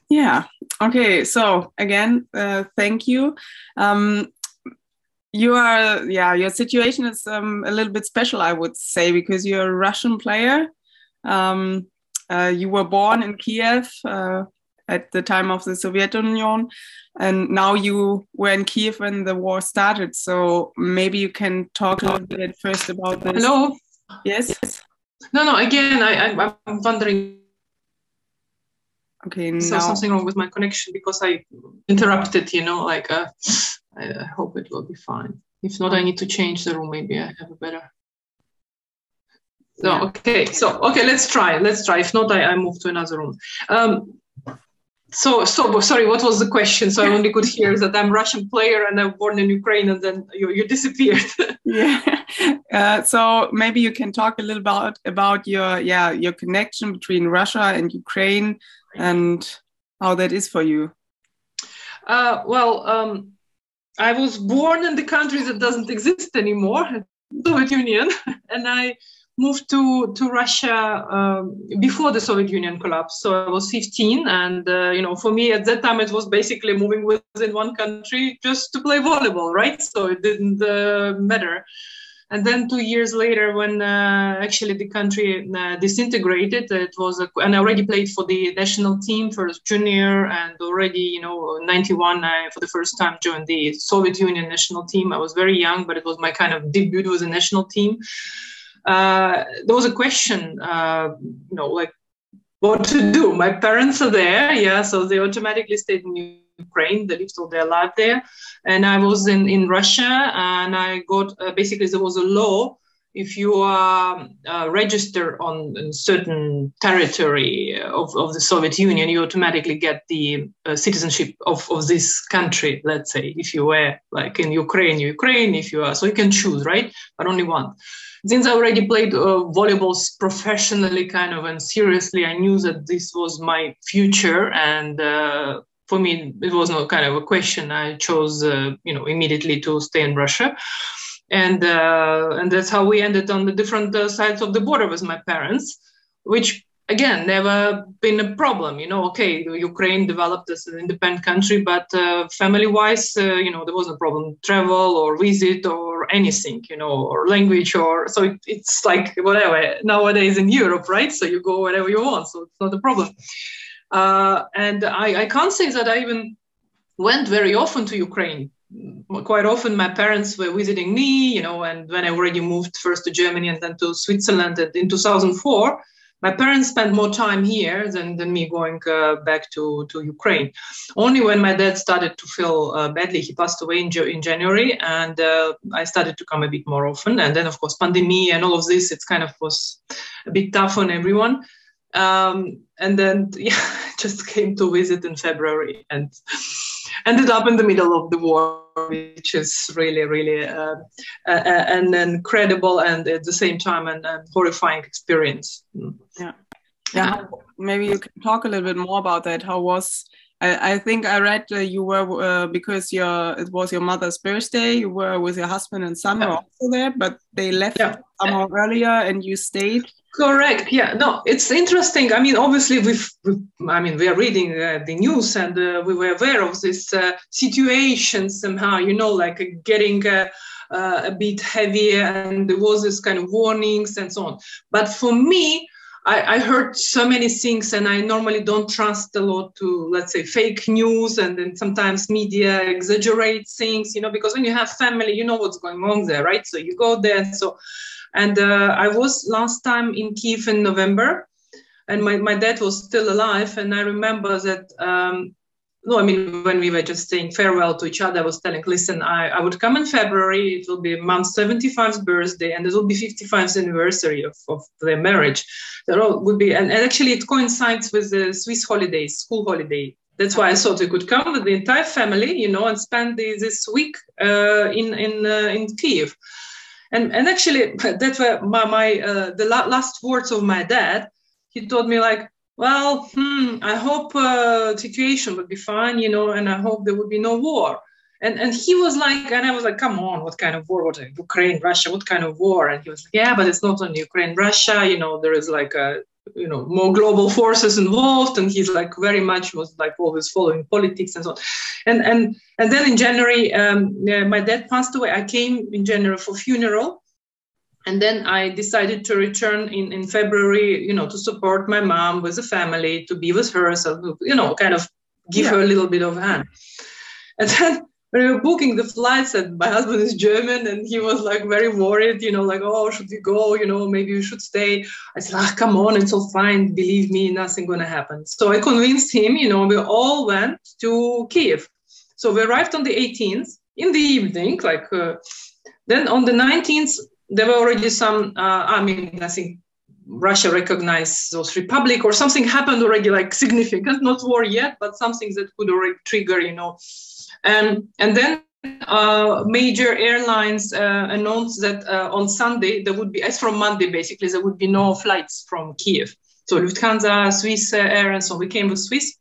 Yeah. Okay. So again, thank you. Your situation is a little bit special, I would say, because you're a Russian player. You were born in Kiev at the time of the Soviet Union, and now you were in Kiev when the war started. So maybe you can talk a little bit first about this. Hello. Yes. No. Again, I'm wondering. Okay. So something wrong with my connection because I interrupted. I hope it will be fine. If not, I need to change the room. Maybe I have a better. No, okay. So let's try. If not, I move to another room. So sorry, what was the question? So I only could hear that I'm a Russian player and I'm born in Ukraine, and then you disappeared. Yeah. So maybe you can talk a little about your connection between Russia and Ukraine and how that is for you. I was born in the country that doesn't exist anymore, the Soviet Union, and I moved to Russia before the Soviet Union collapsed. So I was 15, and for me at that time it was basically moving within one country just to play volleyball, right? So it didn't matter. And then 2 years later, when actually the country disintegrated, and I already played for the national team, first junior, and already, 91, I for the first time joined the Soviet Union national team. I was very young, but it was my kind of debut with the national team. There was a question, what to do. My parents are there, so they automatically stayed in Ukraine. They lived all their life there, and I was in Russia, and I got basically there was a law. If you are registered on a certain territory of the Soviet Union, you automatically get the citizenship of this country. Let's say if you were like in Ukraine, if you are, so you can choose, right? But only one. Since I already played volleyball professionally, kind of, and seriously, I knew that this was my future, and for me, it was not kind of a question. I chose, immediately to stay in Russia. And that's how we ended on the different sides of the border with my parents, which again never been a problem. Okay, Ukraine developed as an independent country, but family-wise, there wasn't a problem, travel or visit or anything, or language, or so it's like whatever nowadays in Europe, right? So you go wherever you want, so it's not a problem. And I can't say that I even went very often to Ukraine. Quite often my parents were visiting me, and when I already moved first to Germany and then to Switzerland in 2004, my parents spent more time here than me going back to Ukraine. Only when my dad started to feel badly, he passed away in January, and I started to come a bit more often. And then, of course, pandemic and all of this, it kind of was a bit tough on everyone. And then just came to visit in February and ended up in the middle of the war, which is really, really an incredible and at the same time an horrifying experience. Yeah. Maybe you can talk a little bit more about that. How was? I think I read you were because it was your mother's birthday. You were with your husband and son were also there, but they left somehow earlier, and you stayed. Correct. Yeah. No, it's interesting. I mean, obviously, we are reading the news, and we were aware of this situation somehow. Like getting a bit heavier, and there was this kind of warnings and so on. But for me, I heard so many things, and I normally don't trust a lot to, let's say, fake news, and then sometimes media exaggerate things, because when you have family, you know what's going on there, right? So you go there. And I was last time in Kiev in November, and my dad was still alive. And I remember that, when we were just saying farewell to each other, I was telling, listen, I would come in February. It will be Mom's 75th birthday, and it will be 55th anniversary of their marriage. There would be, and actually it coincides with the Swiss holidays, school holiday. That's why I thought we could come with the entire family, and spend this week in Kiev. And actually, that were the last words of my dad. He told me like, well, I hope situation would be fine, and I hope there would be no war. And he was like, and I was like, come on, what kind of war? What, Ukraine, Russia, what kind of war? And he was like, yeah, but it's not only Ukraine, Russia, there is like more global forces involved, and he's like very much was like always following politics and so on. And then in January, my dad passed away. I came in January for funeral, and then I decided to return in February, to support my mom with the family, to be with her, so kind of give her a little bit of a hand. And then when we were booking the flights, and my husband is German, and he was like very worried, like, oh, should we go? Maybe we should stay. I said, come on, it's all fine. Believe me, nothing gonna happen. So I convinced him, we all went to Kiev. So we arrived on the 18th in the evening, then on the 19th, there were already some, I think Russia recognized those republic or something happened already, like significant, not war yet, but something that could already trigger, And then major airlines announced that on Sunday, there would be, as from Monday, basically, there would be no flights from Kiev. So Lufthansa, Swiss Air, and so we came with Swiss.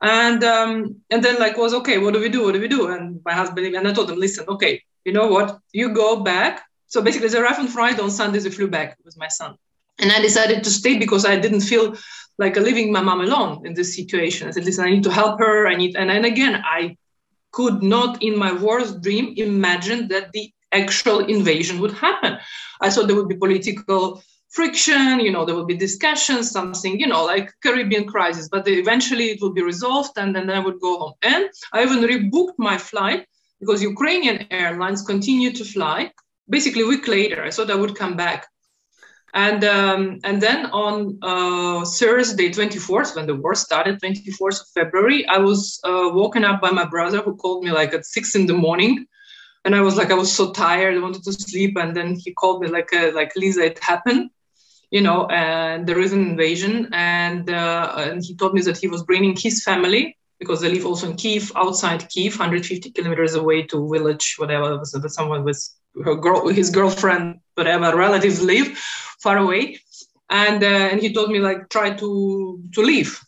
And then was, okay, what do we do? And my husband, and I told him, listen, okay, you know what? You go back. So basically they arrived on Friday, on Sunday they flew back with my son. And I decided to stay because I didn't feel like leaving my mom alone in this situation. I said, listen, I need to help her. And then again, I could not in my worst dream imagine that the actual invasion would happen. I thought there would be political friction, there would be discussions, something, like Caribbean crisis, but eventually it would be resolved and then I would go home. And I even rebooked my flight because Ukrainian airlines continue to fly. Basically a week later, I thought I would come back. And then on Thursday, 24th, when the war started, 24th of February, I was woken up by my brother who called me at 6 a.m. And I was so tired, I wanted to sleep. And then he called me like Lisa, it happened, and there is an invasion. And he told me that he was bringing his family because they live also in Kiev, outside Kiev, 150 kilometers away to village, whatever, with someone with his girlfriend, whatever, relatives live far away. And he told me try to leave.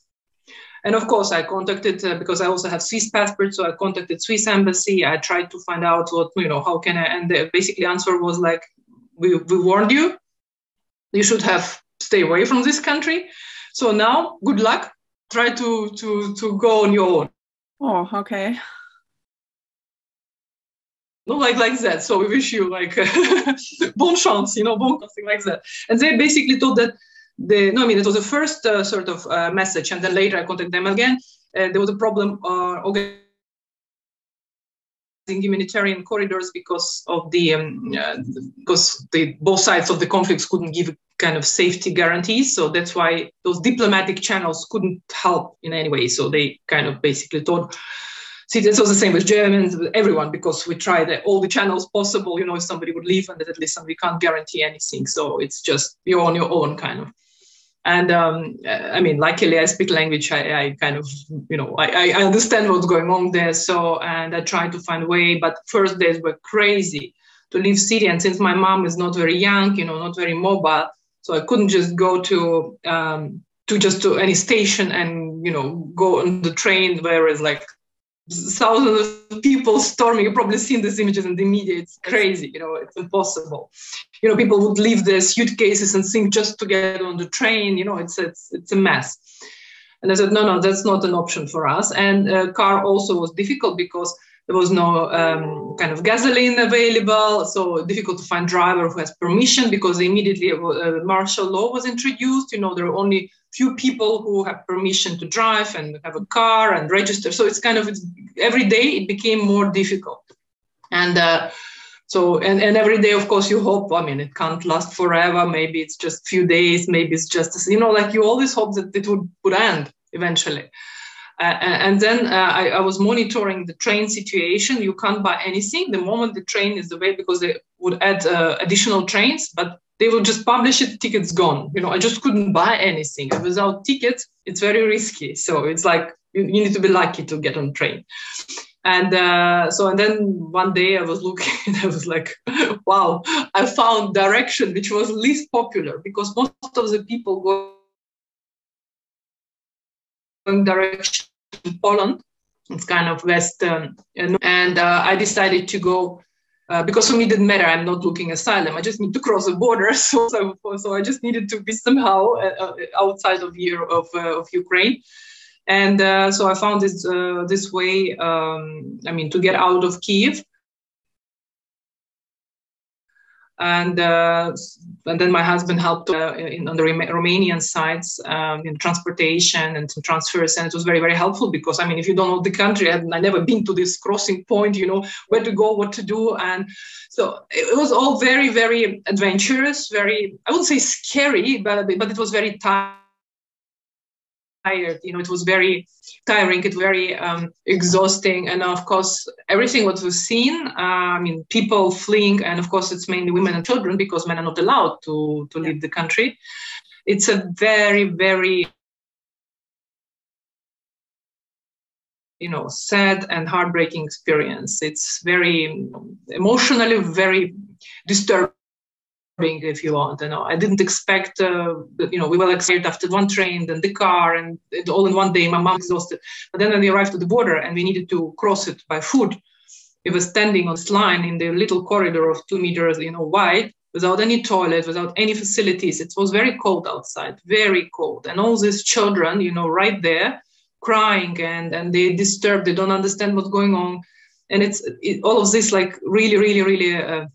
And of course I contacted, because I also have Swiss passport, so I contacted Swiss embassy. I tried to find out what, how can I, and the basically answer was we warned you, you should have stay away from this country. So now, good luck, try to go on your own. Oh, okay. No, like that. So we wish you bon chance, something like that. And they basically thought that it was the first sort of message. And then later I contacted them again. There was a problem organizing humanitarian corridors because of both sides of the conflicts couldn't give kind of safety guarantees. So that's why those diplomatic channels couldn't help in any way. So they kind of basically thought, see, this was the same with Germans, with everyone, because we tried all the channels possible, if somebody would leave and that, listen, we can't guarantee anything. So it's just you're on your own kind of. And luckily I speak language. I kind of, I understand what's going on there. So, and I tried to find a way, but first days were crazy to leave city. And since my mom is not very young, not very mobile, so I couldn't just go to any station and, go on the train, whereas thousands of people storming. You've probably seen these images in the media. It's crazy, it's impossible. People would leave their suitcases and think just to get on the train, it's a mess. And I said, no, that's not an option for us. And car also was difficult because there was no kind of gasoline available. So difficult to find driver who has permission because immediately martial law was introduced. There are only few people who have permission to drive and have a car and register. So it's every day it became more difficult. And and every day, of course, you hope, it can't last forever. Maybe it's just a few days. Maybe it's just, you always hope that it would end eventually. And then I was monitoring the train situation. You can't buy anything the moment the train is away because they would add additional trains, but they will just publish it, tickets gone. I just couldn't buy anything. And without tickets, it's very risky. So it's you need to be lucky to get on train. And and then one day I was looking and I was wow, I found direction which was least popular because most of the people going direction to Poland. It's kind of west. And I decided to go because for me it didn't matter. I'm not looking asylum. I just need to cross the border. So I just needed to be somehow outside of Ukraine. And so I found this way, to get out of Kiev. And then my husband helped on the Romanian sides in transportation and some transfers, and it was very, very helpful because if you don't know the country, I never been to this crossing point, where to go, what to do, and so it was all very, very adventurous, very, I wouldn't say scary, but it was very tired. It was very tiring, it very exhausting, and of course everything what was seen, people fleeing, and of course it's mainly women and children because men are not allowed to leave the country. It's a very, very sad and heartbreaking experience. It's very emotionally very disturbing, if you want. I didn't expect we were excited after one train, then the car, and it all in one day. My mom exhausted, but then when we arrived at the border and we needed to cross it by foot, we were standing on this line in the little corridor of 2 meters wide, without any toilet, without any facilities. It was very cold outside, very cold, and all these children right there crying, and they disturbed, they don't understand what's going on, and it's all of this like really, really, really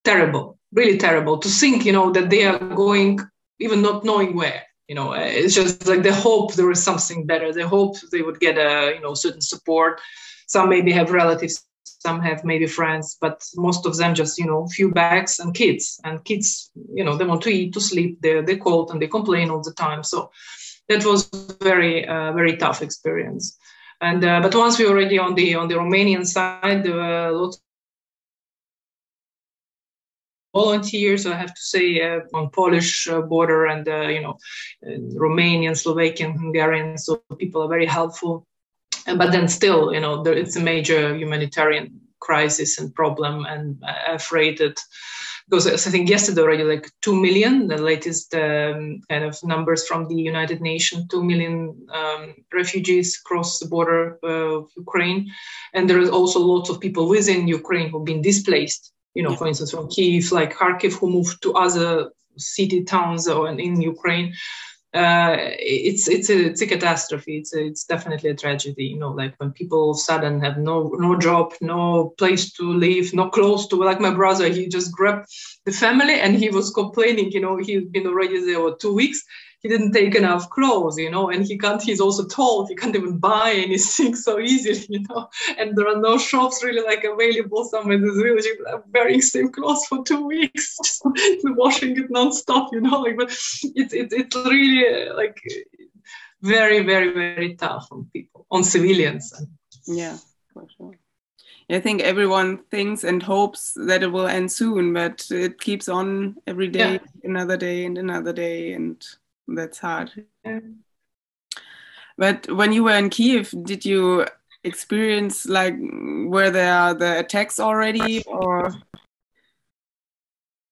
terrible, really terrible to think, that they are going, even not knowing where, it's just like they hope there is something better. They hope they would get certain support. Some maybe have relatives, some have maybe friends, but most of them just, few bags and kids, they want to eat, to sleep, they're cold and they complain all the time. So that was very, very tough experience. And, but once we were already on the Romanian side, there were lots volunteers, I have to say, on Polish border, and Romanian, Slovakian, Hungarian. So people are very helpful. But then still, it's a major humanitarian crisis and problem. And I'm afraid that, because I think yesterday already like 2 million, the latest kind of numbers from the United Nations, 2 million refugees cross the border of Ukraine. And there is also lots of people within Ukraine who've been displaced. For instance, from Kiev, like Kharkiv, who moved to other city towns in Ukraine. It's a catastrophe. It's definitely a tragedy. Like when people all of a sudden have no job, no place to live, no clothes to. Like my brother, he just grabbed the family and he was complaining. He'd been already there for 2 weeks. He didn't take enough clothes, and he's also told he can't even buy anything so easily, and there are no shops really like available somewhere in this village. I'm wearing same clothes for 2 weeks, just washing it nonstop, but it's really like very, very, very tough on people, on civilians. Yeah, for sure. I think everyone thinks and hopes that it will end soon, but it keeps on every day, another day and another day, and that's hard. But when you were in Kiev, did you experience were there the attacks already, or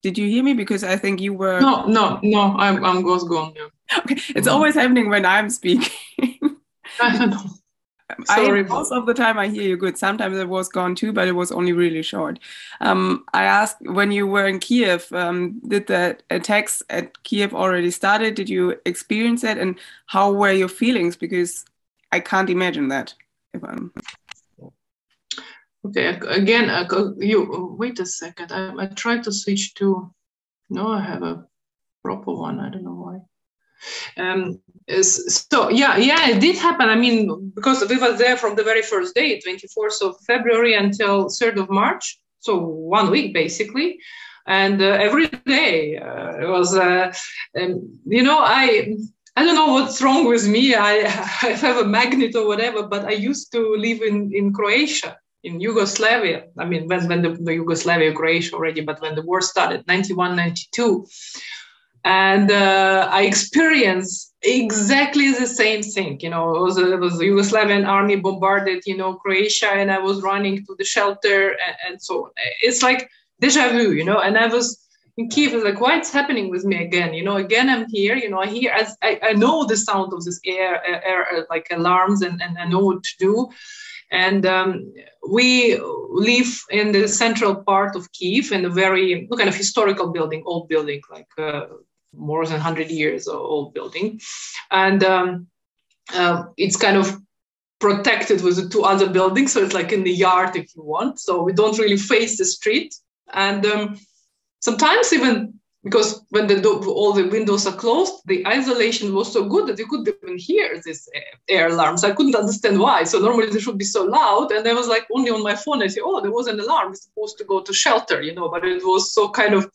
did you hear me? Because I think you were. No. I'm gone. Yeah. Okay, it's always happening when I'm speaking. I don't know. Sorry. Most of the time I hear you good. Sometimes it was gone too, but it was only really short. I asked, when you were in Kiev, did the attacks at Kiev already started? Did you experience that? And how were your feelings? Because I can't imagine that. Okay, again, you wait a second. I tried to switch to. No, I have a proper one. I don't know why. It did happen. Because we were there from the very first day, 24th of February until 3rd of March, so 1 week basically, and every day it was. I don't know what's wrong with me. I have a magnet or whatever, but I used to live in Croatia, in Yugoslavia. When the Yugoslavia, Croatia already, but when the war started, 91, 92. And I experienced exactly the same thing. It was the Yugoslavian army bombarded, Croatia, and I was running to the shelter, and so it's like deja vu, And I was in Kiev. It's like, why it's happening with me again? Again I'm here. I hear, I know the sound of this air like alarms, and I know what to do. And we live in the central part of Kiev in a very kind of historical building, old building, like more than 100 years old building. And it's kind of protected with the two other buildings. So it's like in the yard, if you want. So we don't really face the street. And sometimes even because when all the windows are closed, the isolation was so good that you couldn't even hear these air alarms. I couldn't understand why. So normally they should be so loud. And I was like, only on my phone, I say, oh, there was an alarm. It's supposed to go to shelter, but it was so kind of,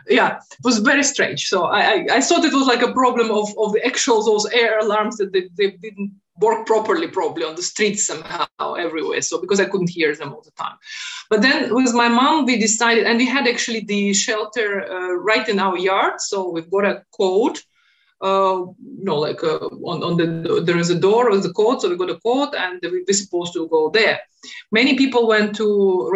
it was very strange. So I thought it was like a problem of the actual, those air alarms that they didn't work properly, probably on the streets somehow everywhere. So because I couldn't hear them all the time. But then with my mom, we decided, and we had actually the shelter right in our yard. So we've got a code, there is a door with the code. So we got a code and we're supposed to go there. Many people went to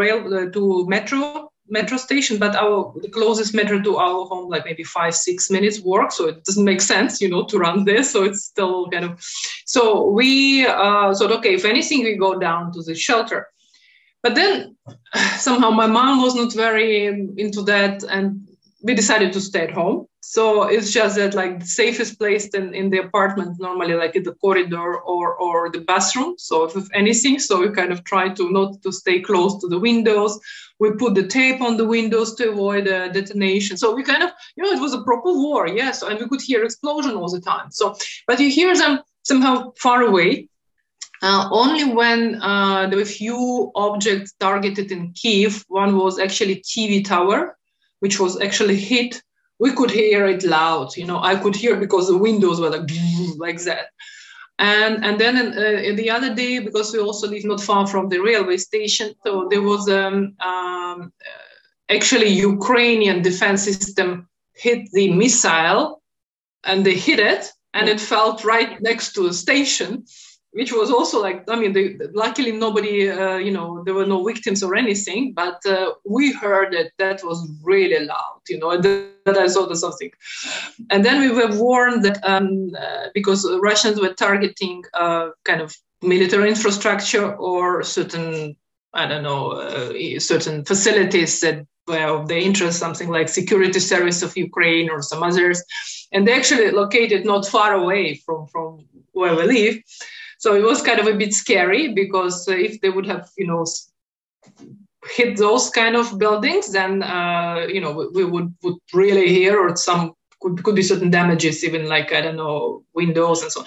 metro station, but the closest metro to our home, like maybe 5-6 minutes walk. So it doesn't make sense, to run this. So it's still kind of, so we thought, okay, if anything, we go down to the shelter. But then somehow my mom was not very into that, and we decided to stay at home. So it's just that like the safest place in the apartment, normally like in the corridor or the bathroom. So if anything, so we kind of try not to stay close to the windows. We put the tape on the windows to avoid detonation. So we kind of, it was a proper war, yes. And we could hear explosion all the time. So, but you hear them somehow far away. Only when there were few objects targeted in Kiev. One was actually TV tower, which was actually hit. We could hear it loud. I could hear because the windows were like that. And then the other day, because we also live not far from the railway station, so there was actually Ukrainian defense system hit the missile, and they hit it, and it fell right next to the station, which was also like, luckily nobody, there were no victims or anything, but we heard that was really loud, that I saw something. And then we were warned that because Russians were targeting kind of military infrastructure or certain, certain facilities that were of their interest, something like security service of Ukraine or some others. And they actually located not far away from where we live. So it was kind of a bit scary because if they would have, hit those kind of buildings, then, we would really hear, or could be certain damages, even like, windows and so on.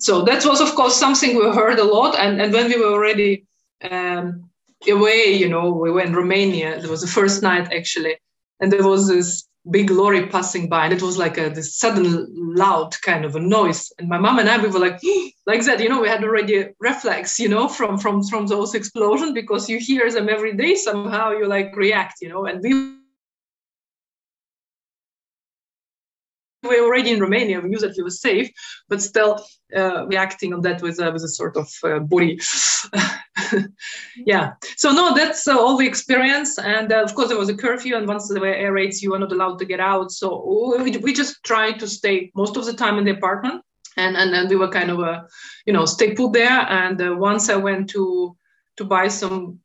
So that was, of course, something we heard a lot. And when we were already away, we were in Romania. There was the first night, actually. And there was this big lorry passing by, and it was like this sudden loud kind of a noise. And my mom and I, we were like that, we had already a reflex, from those explosions, because you hear them every day, somehow you like react, and we were already in Romania, we knew that we were safe, but still reacting on that with a sort of body. So no, that's all the experience. And of course there was a curfew, and once there were air raids, you are not allowed to get out. So we just tried to stay most of the time in the apartment, and then we were kind of stay put there. And once I went to buy some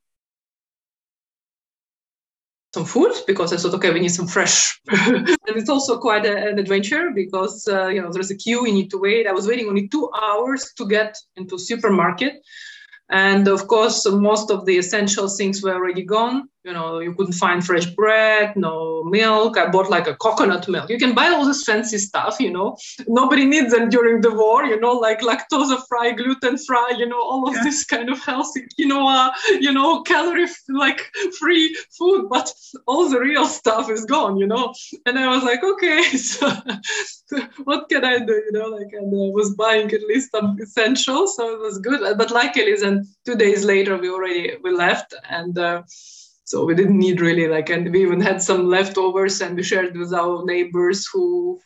food, because I thought, okay, we need some fresh. And it's also quite an adventure, because there's a queue, you need to wait. I was waiting only 2 hours to get into supermarket. And of course, most of the essential things were already gone. You couldn't find fresh bread, no milk. I bought like a coconut milk. You can buy all this fancy stuff, Nobody needs them during the war, like lactose-free, gluten-free, all of this kind of healthy quinoa, calorie like free food. But all the real stuff is gone, And I was like, okay, so what can I do, and I was buying at least some essentials, so it was good. But luckily, then 2 days later, we left, and so we didn't need really and we even had some leftovers, and we shared with our neighbors who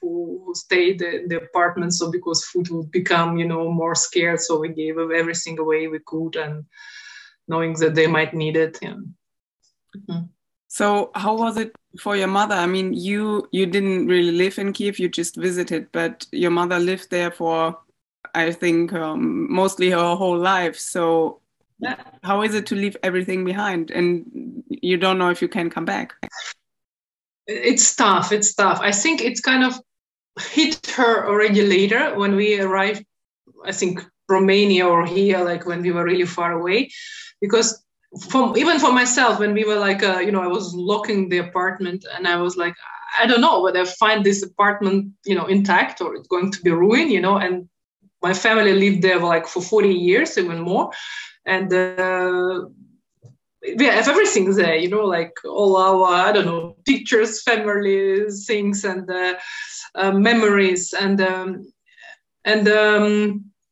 stayed in the apartment. So because food would become, more scarce, so we gave everything away we could, and knowing that they might need it. Mm-hmm. So how was it for your mother? I mean, you didn't really live in Kiev, you just visited, but your mother lived there for I think, mostly her whole life. So Yeah. how is it to leave everything behind and you don't know if you can come back? It's tough. It's tough. I think it's kind of hit her already later when we arrived, I think, Romania or here, like when we were really far away. Because even for myself, when we were like, I was locking the apartment and I was like, I don't know whether I find this apartment, intact or it's going to be ruined, and my family lived there like for 40 years, even more. And we have everything there, like all our, I don't know, pictures, family things, and memories.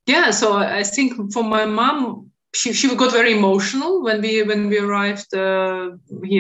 Yeah, so I think for my mom, she got very emotional when we arrived here.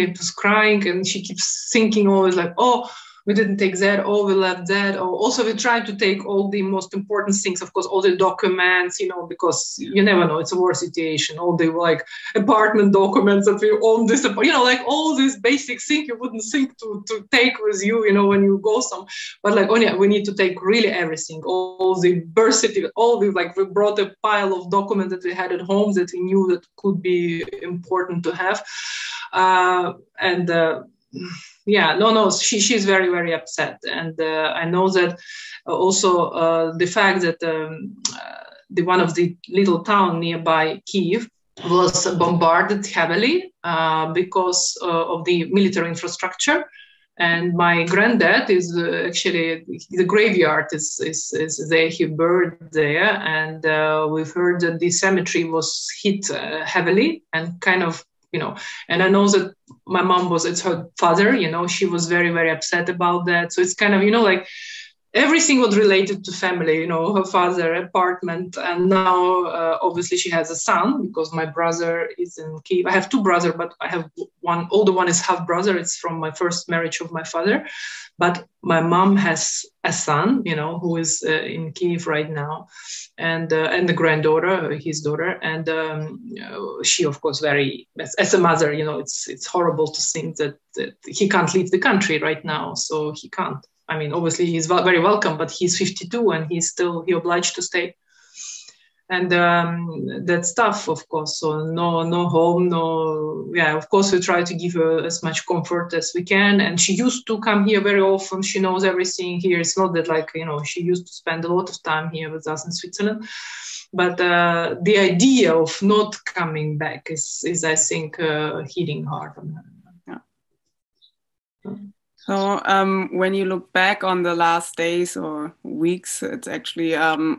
It was crying, and she keeps thinking always like, oh, we didn't take that, oh, we left that. Or also we tried to take all the most important things, of course, all the documents, because you never know, it's a war situation, all the like apartment documents that we own this, like all these basic things you wouldn't think to take with you, when you go some, but like, oh yeah, we need to take really everything, all the birth certificate, all the, like we brought a pile of documents that we had at home that we knew that could be important to have. Yeah, no, she's very, very upset. And I know that also the fact that the one of the little town nearby Kiev was bombarded heavily because of the military infrastructure. And my granddad is actually, the graveyard is there, he buried there. And we've heard that the cemetery was hit heavily and kind of, and I know that my mom it's her father, she was very, very upset about that. So it's kind of, like everything was related to family, her father, apartment. And now, obviously, she has a son because my brother is in Kiev. I have two brothers, but I have one, older one is half brother. It's from my first marriage of my father. But my mom has a son, who is in Kiev right now, and the granddaughter, his daughter. And she, of course, very, as a mother, it's horrible to think that he can't leave the country right now. So he can't. I mean, obviously he's very welcome, but he's 52 and he obliged to stay. And that's tough, of course. So no home, of course we try to give her as much comfort as we can. And she used to come here very often. She knows everything here. It's not that like, she used to spend a lot of time here with us in Switzerland. But the idea of not coming back is I think, hitting hard on her. Yeah. So when you look back on the last days or weeks, it's actually,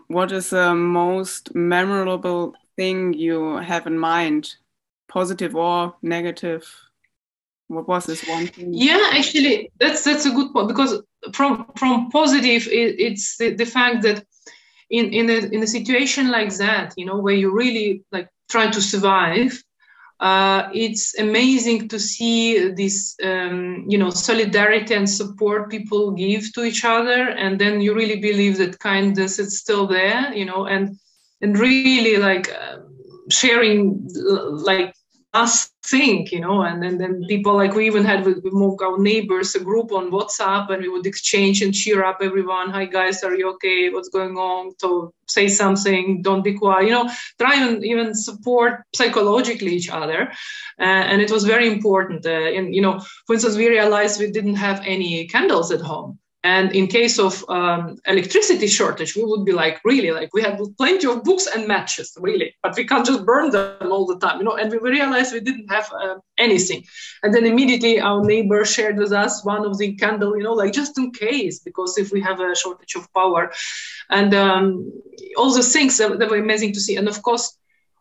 what is the most memorable thing you have in mind, positive or negative? What was this one thing? Yeah, actually, that's a good point, because from positive, it's the fact that in a situation like that, where you really like try to survive, it's amazing to see this, solidarity and support people give to each other. And then you really believe that kindness is still there, and really like sharing like us think, and then people like we even had with our neighbors a group on WhatsApp, and we would exchange and cheer up everyone. Hi guys, are you okay? What's going on? So say something, don't be quiet, try and even support psychologically each other. And it was very important. For instance, we realized we didn't have any candles at home. And in case of electricity shortage, we would be like, really, like we had plenty of books and matches, really, but we can't just burn them all the time, and we realized we didn't have anything. And then immediately our neighbor shared with us one of the candle, like just in case, because if we have a shortage of power. And all the things that were amazing to see. And of course,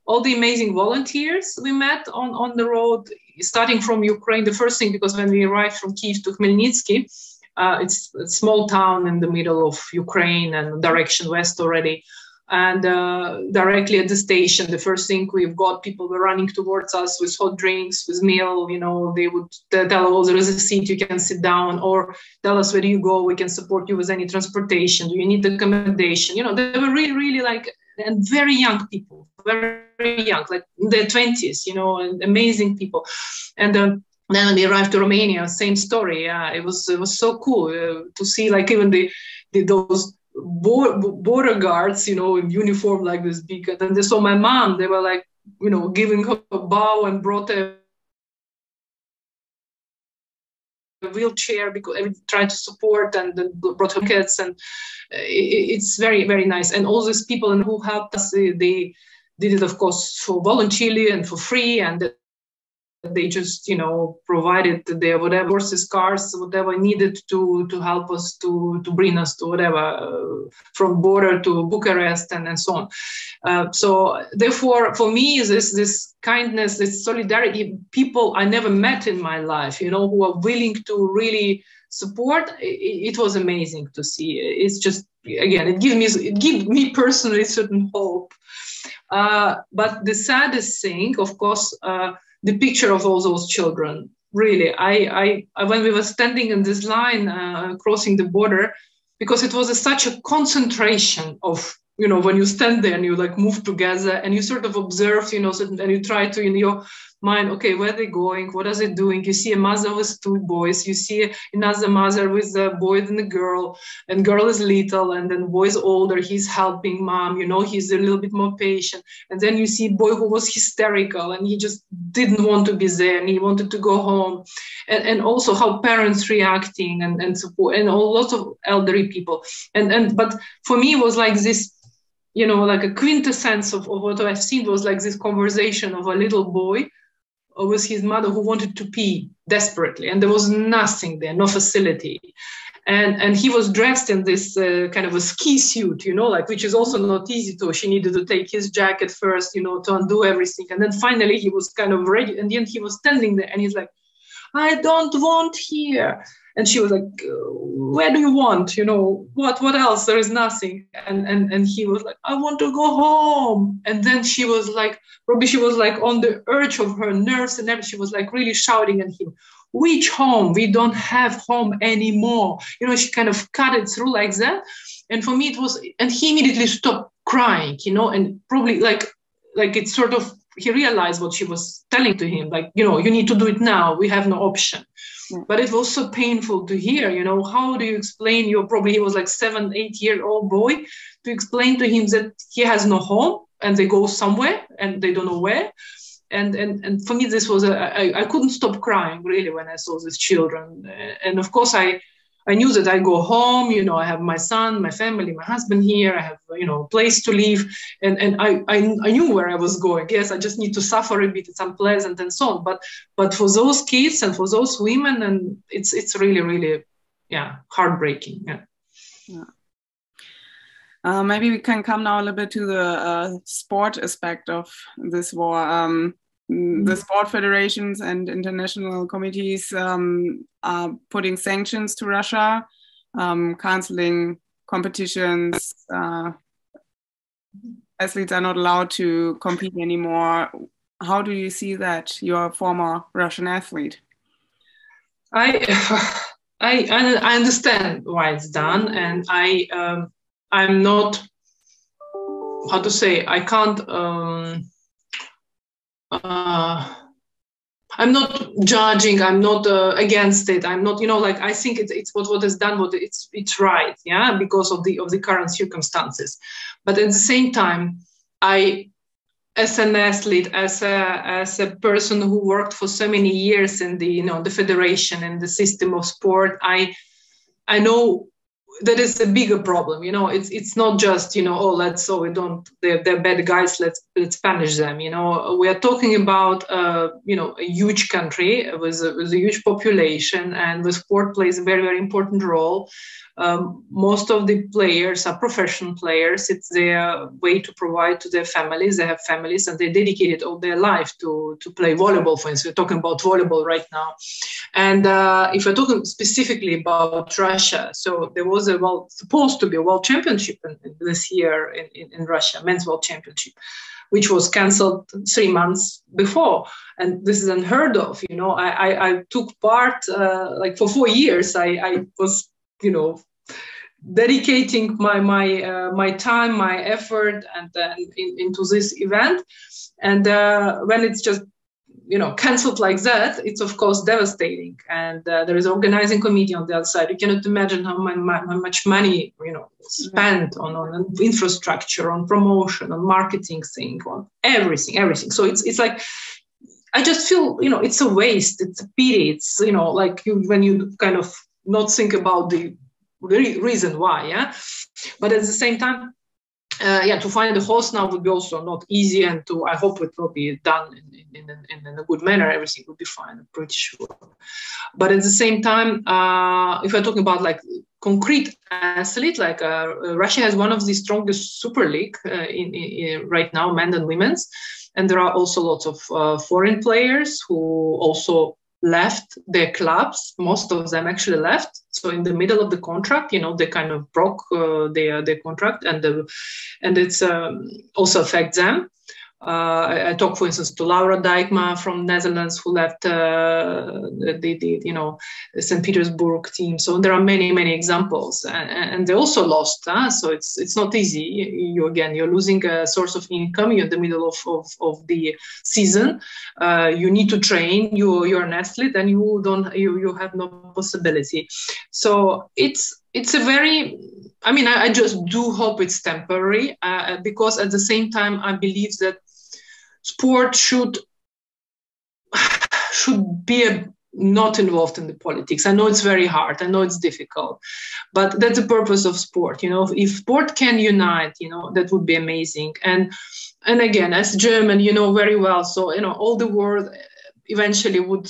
all the amazing volunteers we met on the road, starting from Ukraine. The first thing, because when we arrived from Kiev to Khmelnytsky, it's a small town in the middle of Ukraine and direction west already. And directly at the station, the first thing we've got, people were running towards us with hot drinks, with meal. They would tell, oh, there is a seat, you can sit down, or tell us where do you go, we can support you with any transportation. Do you need accommodation? They were really, really like, and very young people, very young, like in their 20s, and amazing people. And then when we arrived to Romania, same story. Yeah, it was so cool to see, like even those border guards, in uniform like this big. And then they saw my mom. They were like, giving her a bow and brought a wheelchair because I tried to support, and then brought her kids, and it's very, very nice. And all these people who helped us, they did it, of course, for voluntarily and for free, and they just, provided their whatever horses, cars, whatever needed to help us to bring us to whatever, from border to Bucharest and so on. So therefore, for me, this kindness, this solidarity, people I never met in my life, who are willing to really support, it was amazing to see. It's just, again, it gives me personally certain hope. But the saddest thing, of course, the picture of all those children, really, I when we were standing in this line, crossing the border, because it was such a concentration of, when you stand there and you like move together and you sort of observe, and you try to, in your mind, okay, where are they going? What are they doing? You see a mother with two boys. You see another mother with a boy and a girl, and girl is little, and then boy is older. He's helping mom, he's a little bit more patient. And then you see boy who was hysterical and he just didn't want to be there and he wanted to go home. And also how parents reacting and support, and lots of elderly people. But for me, it was like this, like a quintessence of what I've seen was like this conversation of a little boy with his mother who wanted to pee desperately, and there was nothing there, no facility. And he was dressed in this kind of a ski suit, which is also not easy to. She needed to take his jacket first, to undo everything. And then finally he was kind of ready. And then he was standing there and he's like, I don't want here. And she was like, where do you want? What else? There is nothing. And he was like, I want to go home. And then she was like, probably she was like on the urge of her nerves and everything. She was like really shouting at him, which home? We don't have home anymore. She kind of cut it through like that. And for me it was, and he immediately stopped crying, and probably like it's sort of, he realized what she was telling to him, like, you need to do it now. We have no option. Yeah. But it was so painful to hear, how do you explain he was like 7-8-year-old boy, to explain to him that he has no home and they go somewhere and they don't know where. And for me, this was, I couldn't stop crying really when I saw these children. And of course, I knew that I go home, I have my son, my family, my husband here, I have, a place to live. And I knew where I was going. Yes, I just need to suffer a bit, it's unpleasant and so on. But for those kids and for those women, and it's really, really, heartbreaking. Yeah. Maybe we can come now a little bit to the sport aspect of this war. The sport federations and international committees are putting sanctions to Russia, canceling competitions. Athletes are not allowed to compete anymore. How do you see that? You're a former Russian athlete. I understand why it's done, and I'm not, how to say, I can't. I'm not judging. I'm not against it. I'm not, I think it's what is done. It's right, because of the current circumstances. But at the same time, as an athlete, as a person who worked for so many years in the federation and the system of sport, I know that is a bigger problem. It's not just, they're bad guys, let's punish them. We are talking about, a huge country with a huge population, and the sport plays a very, very important role. Most of the players are professional players. It's their way to provide to their families. They have families and they dedicated all their life to play volleyball, for instance. We're talking about volleyball right now. And if we're talking specifically about Russia, so there was supposed to be a world championship this year in Russia, men's world championship, which was cancelled 3 months before. And this is unheard of. I took part, for 4 years, I was, dedicating my time, my effort, and into this event. And when it's just, cancelled like that, it's of course devastating. And there is an organizing committee on the other side. You cannot imagine how much money spent on infrastructure, on promotion, on marketing thing, on everything. So it's like, I just feel it's a waste. It's a pity. It's like when you kind of not think about the reason why. Yeah, but at the same time. To find the host now would be also not easy, and I hope it will be done in a good manner. Everything will be fine, I'm pretty sure. But at the same time, if we're talking about like concrete athlete, like Russia has one of the strongest super league in right now, men and women's, and there are also lots of foreign players who also left their clubs. Most of them actually left. So in the middle of the contract, they kind of broke their contract, and it's also affects them. I talk, for instance, to Laura Dijkma from Netherlands, who left the St. Petersburg team. So there are many examples, and they also lost. So it's not easy. You're losing a source of income. You're in the middle of the season. You need to train. You're an athlete, and you have no possibility. So it's a very. I just do hope it's temporary, because at the same time I believe that sport should be not involved in the politics. I know it's very hard. I know it's difficult, but that's the purpose of sport. If sport can unite, that would be amazing. And again, as German, very well. So all the world eventually would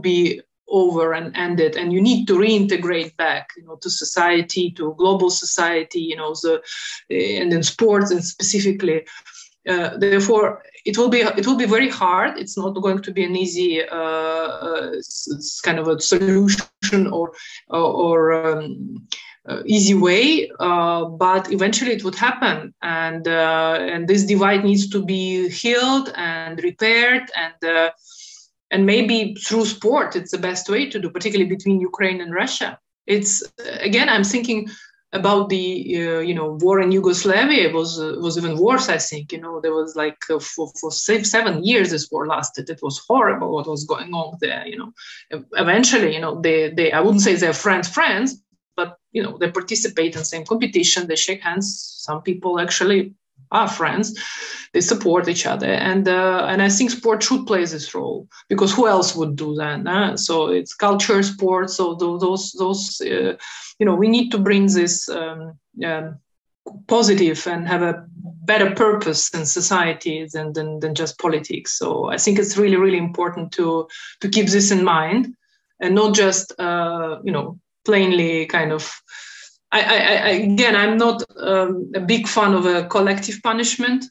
be over and ended, and you need to reintegrate back, to society, to global society, and in sports and specifically. Therefore, it will be very hard. It's not going to be an easy kind of a solution or easy way, but eventually it would happen, and this divide needs to be healed and repaired, and maybe through sport, it's the best way to do, particularly between Ukraine and Russia. It's again, I'm thinking about the war in Yugoslavia. It was even worse, I think. There was like for 7 years this war lasted. It was horrible what was going on there. Eventually, they I wouldn't say they're friends, but they participate in the same competition. They shake hands. Some people actually are friends. They support each other, and I think sport should play this role, because who else would do that? So it's culture, sports. So those we need to bring this positive and have a better purpose in society than just politics. So I think it's really important to keep this in mind, and not just plainly kind of. I'm not a big fan of a collective punishment.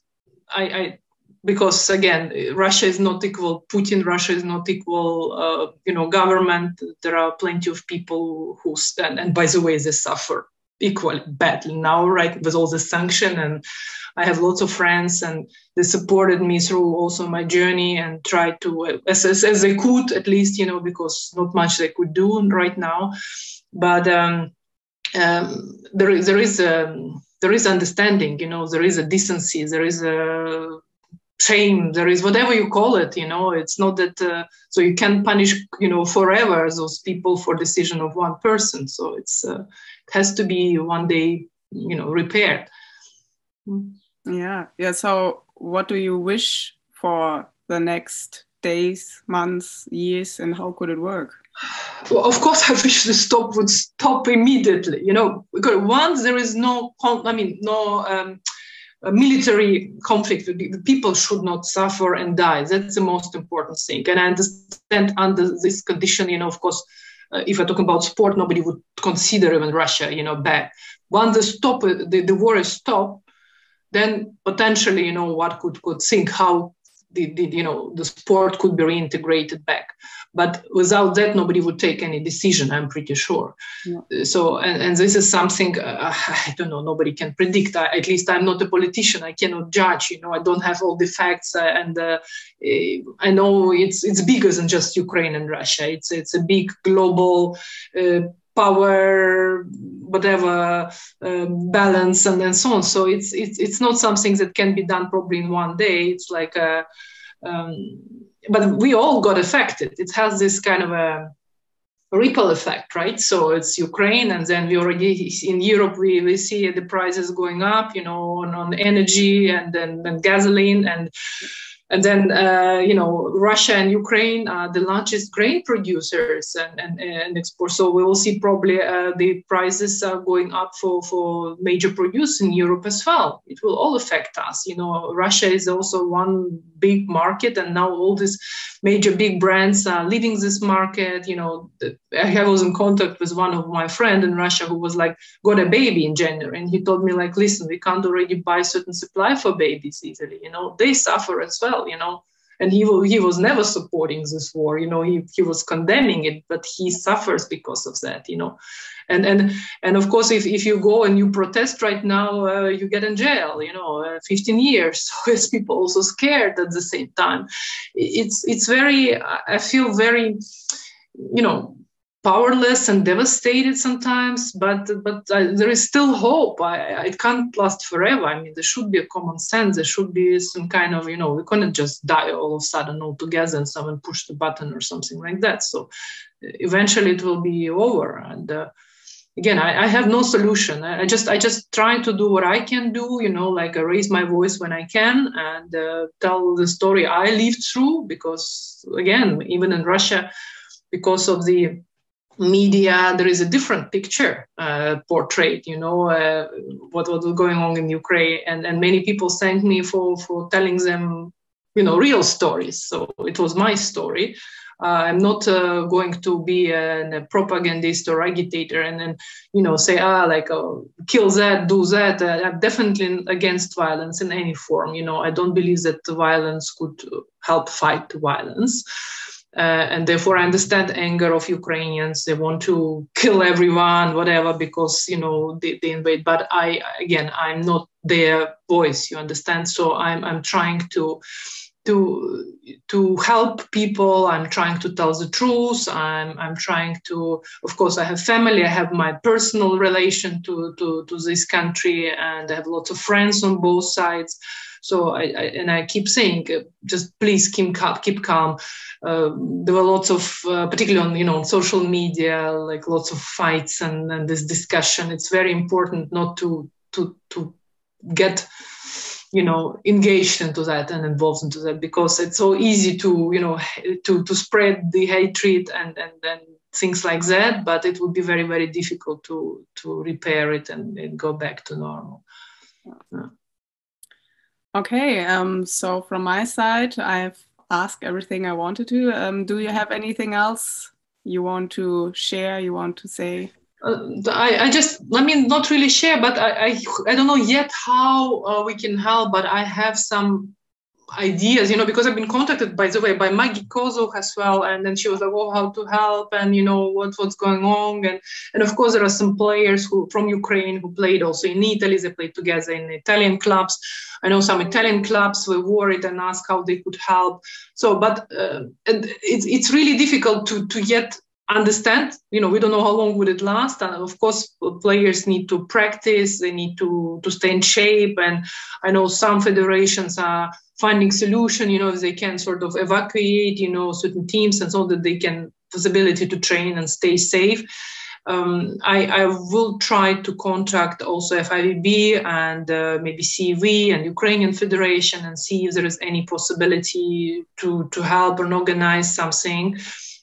Because again, Russia is not equal. Putin, Russia is not equal. Government. There are plenty of people who stand, and by the way, they suffer equally badly now, right? With all the sanction, and I have lots of friends, and they supported me through also my journey and tried to, as they could, at least, because not much they could do right now, but. There is understanding, there is a decency, there is a shame, there is whatever you call it, it's not that, so you can't punish, forever those people for decision of one person. So it has to be one day, repaired. Yeah. So what do you wish for the next days, months, years, and how could it work? Well, of course, I wish the stop would stop immediately. Because once there is no military conflict, the people should not suffer and die. That's the most important thing. And I understand under this condition, of course, if I talk about sport, nobody would consider even Russia, bad. Once the war is stopped, then potentially, what could think how the sport could be reintegrated back. But without that, nobody would take any decision, I'm pretty sure. Yeah. So, and this is something, I don't know, nobody can predict. At least I'm not a politician. I cannot judge, I don't have all the facts. And I know it's bigger than just Ukraine and Russia. It's a big global power, whatever, balance, and so on. So it's not something that can be done probably in one day. It's like but we all got affected. It has this kind of a ripple effect, right? So it's Ukraine, and then we already in Europe we see the prices going up, on energy and then gasoline, and then Russia and Ukraine are the largest grain producers and export. So we will see probably the prices are going up for major produce in Europe as well. It will all affect us. Russia is also one big market, and now all these major big brands are leaving this market. I was in contact with one of my friends in Russia who was got a baby in January, and he told me listen, we can't already buy certain supply for babies easily. They suffer as well. And he was never supporting this war. He was condemning it, but he suffers because of that. And of course, if you go and you protest right now, you get in jail. 15 years. So it's people also scared at the same time. It's very. I feel very, powerless and devastated sometimes, but there is still hope. It can't last forever. I mean, there should be a common sense. There should be some kind of, we couldn't just die all of a sudden altogether and someone push the button or something like that. So eventually it will be over. And again, I have no solution. I just try to do what I can do, I raise my voice when I can and tell the story I lived through, because again, even in Russia, because of the media, there is a different picture portrayed, what was going on in Ukraine, and many people thank me for telling them, real stories. So it was my story. I'm not going to be a propagandist or agitator and then, say, kill that, do that. I'm definitely against violence in any form. I don't believe that violence could help fight violence. And therefore, I understand anger of Ukrainians. They want to kill everyone, whatever, because, they invade. But I'm not their voice, you understand? So I'm trying to help people. I'm trying to tell the truth. I'm trying to, of course, I have family. I have my personal relation to this country, and I have lots of friends on both sides. So I keep saying, just please keep calm. There were lots of, particularly on social media, lots of fights and this discussion. It's very important not to get engaged into that and involved into that, because it's so easy to spread the hatred and things like that. But it would be very, very difficult to repair it and go back to normal. Yeah. Okay, so from my side, I've asked everything I wanted to. Do you have anything else you want to share, you want to say? Not really share, but I don't know yet how we can help, but I have some ideas, because I've been contacted, by the way, by Maggie Kozuk as well, and then she was like, oh, how to help, and what's going on, and of course there are some players from Ukraine who played also in Italy. They played together in Italian clubs. I know some Italian clubs were worried and asked how they could help. So, but it's really difficult to yet understand. We don't know how long would it last, and of course players need to practice. They need to stay in shape, and I know some federations are finding solution, if they can sort of evacuate, certain teams, and so that they can possibility to train and stay safe. I will try to contact also FIVB and maybe CV and Ukrainian Federation and see if there is any possibility to help and organize something.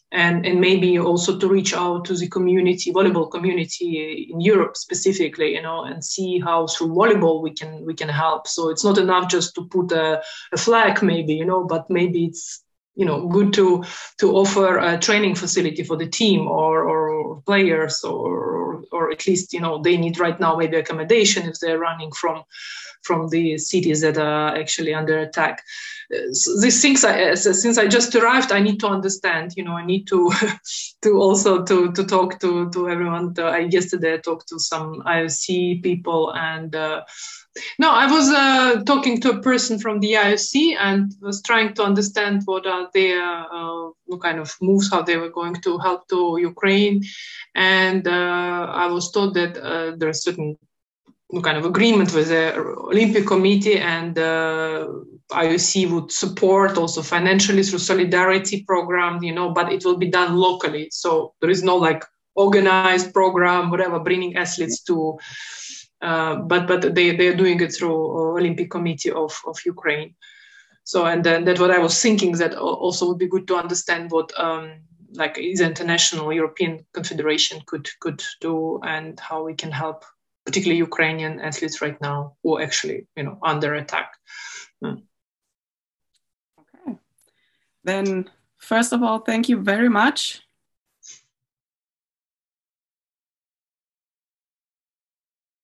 And maybe also to reach out to the community, volleyball community in Europe specifically, and see how through volleyball we can help. So it's not enough just to put a flag, maybe, but maybe it's good to offer a training facility for the team or players, or at least they need right now maybe accommodation if they're running from the cities that are actually under attack. So these things, since I just arrived, I need to understand. I need to also to talk to everyone. Yesterday I talked to some IOC people, and no, I was talking to a person from the IOC and was trying to understand what are their kind of moves, how they were going to help to Ukraine, and I was told that there's certain kind of agreement with the Olympic Committee and IOC would support also financially through solidarity program, but it will be done locally. So there is no like organized program, whatever, bringing athletes to, but they are doing it through Olympic Committee of Ukraine. So, and then that's what I was thinking, that also would be good to understand what like is international European Confederation could do, and how we can help, particularly Ukrainian athletes right now who are actually, under attack. Okay. Then, first of all, thank you very much